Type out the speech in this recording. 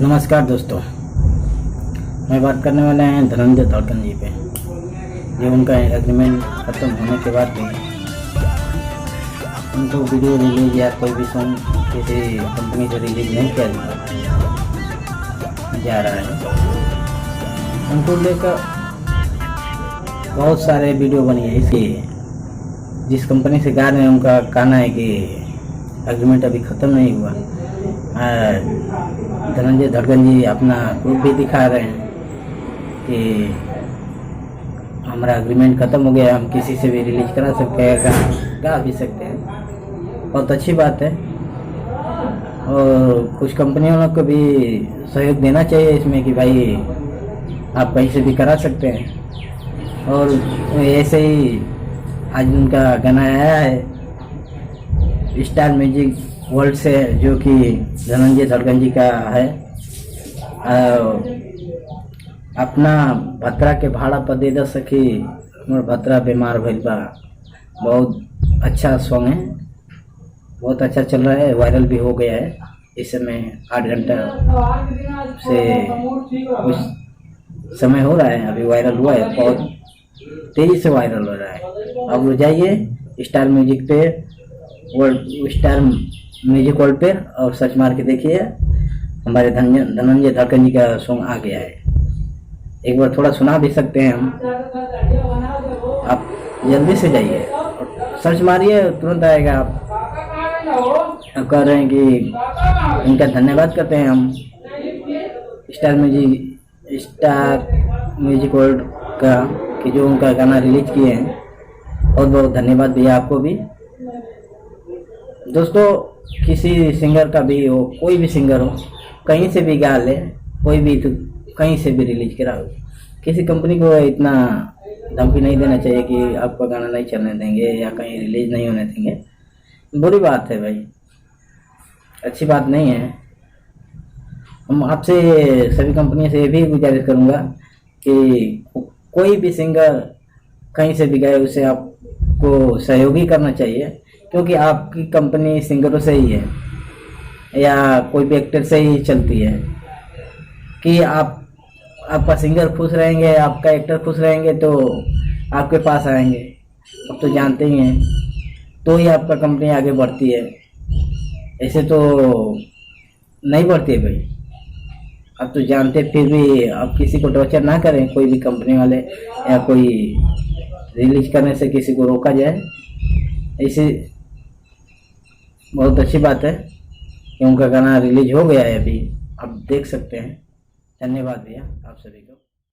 नमस्कार दोस्तों, मैं बात करने वाले हैं धनंजय धड़कन जी पे। जो उनका एग्रीमेंट ख़त्म होने के बाद भी उनको वीडियो रिलीज या कोई भी सॉन्ग किसी कंपनी से रिलीज नहीं किया जा रहा है। उनको लेकर बहुत सारे वीडियो बनी है। इसलिए जिस कंपनी से गा रहे हैं उनका कहना है कि एग्रीमेंट अभी ख़त्म नहीं हुआ। धनंजय धड़कन जी अपना प्रूफ भी दिखा रहे हैं कि हमारा एग्रीमेंट ख़त्म हो गया, हम किसी से भी रिलीज करा सकते हैं, गा भी सकते हैं। बहुत अच्छी बात है और कुछ कंपनियों को भी सहयोग देना चाहिए इसमें कि भाई आप कहीं से भी करा सकते हैं। और ऐसे ही आज उनका गाना आया है स्टार म्यूजिक वर्ल्ड से, जो कि धनंजय धड़कन जी का है। अपना भतरा के भाड़ा पर दे सकी मोर भतरा बीमार भइल बा, बहुत अच्छा सॉन्ग है, बहुत अच्छा चल रहा है, वायरल भी हो गया है। इस समय 8 घंटा से कुछ समय हो रहा है, अभी वायरल हुआ है, बहुत तेज़ी से वायरल हो रहा है। अब जाइए स्टार म्यूजिक पे, वर्ल्ड स्टार म्यूजिक वर्ल्ड पे और सर्च मार के देखिए, हमारे धनंजय धड़कन जी का सॉन्ग आ गया है। एक बार थोड़ा सुना भी सकते हैं हम, आप जल्दी से जाइए और सर्च मारिए, तुरंत आएगा। आप कह रहे हैं कि इनका धन्यवाद करते हैं हम स्टार म्यूजिक वर्ल्ड का, कि जो उनका गाना रिलीज किए हैं। बहुत बहुत धन्यवाद भैया आपको भी। दोस्तों, किसी सिंगर का भी हो, कोई भी सिंगर हो, कहीं से भी गा ले, कोई भी तो कहीं से भी रिलीज कराओ। किसी कंपनी को इतना धमकी नहीं देना चाहिए कि आपका गाना नहीं चलने देंगे या कहीं रिलीज नहीं होने देंगे। बुरी बात है भाई, अच्छी बात नहीं है। हम आपसे सभी कंपनी से ये भी गुजारिश करूँगा कि कोई भी सिंगर कहीं से भी गाए उसे आपको सहयोगी करना चाहिए, क्योंकि आपकी कंपनी सिंगरों से ही है या कोई भी एक्टर से ही चलती है। कि आपका सिंगर खुश रहेंगे, आपका एक्टर खुश रहेंगे तो आपके पास आएंगे। अब तो जानते ही हैं, तो ही आपका कंपनी आगे बढ़ती है, ऐसे तो नहीं बढ़ती है भाई। अब तो जानते फिर भी आप किसी को टॉर्चर ना करें, कोई भी कंपनी वाले या कोई रिलीज करने से किसी को रोका जाए। ऐसे बहुत अच्छी बात है कि उनका गाना रिलीज हो गया है, अभी आप देख सकते हैं। धन्यवाद भैया आप सभी को।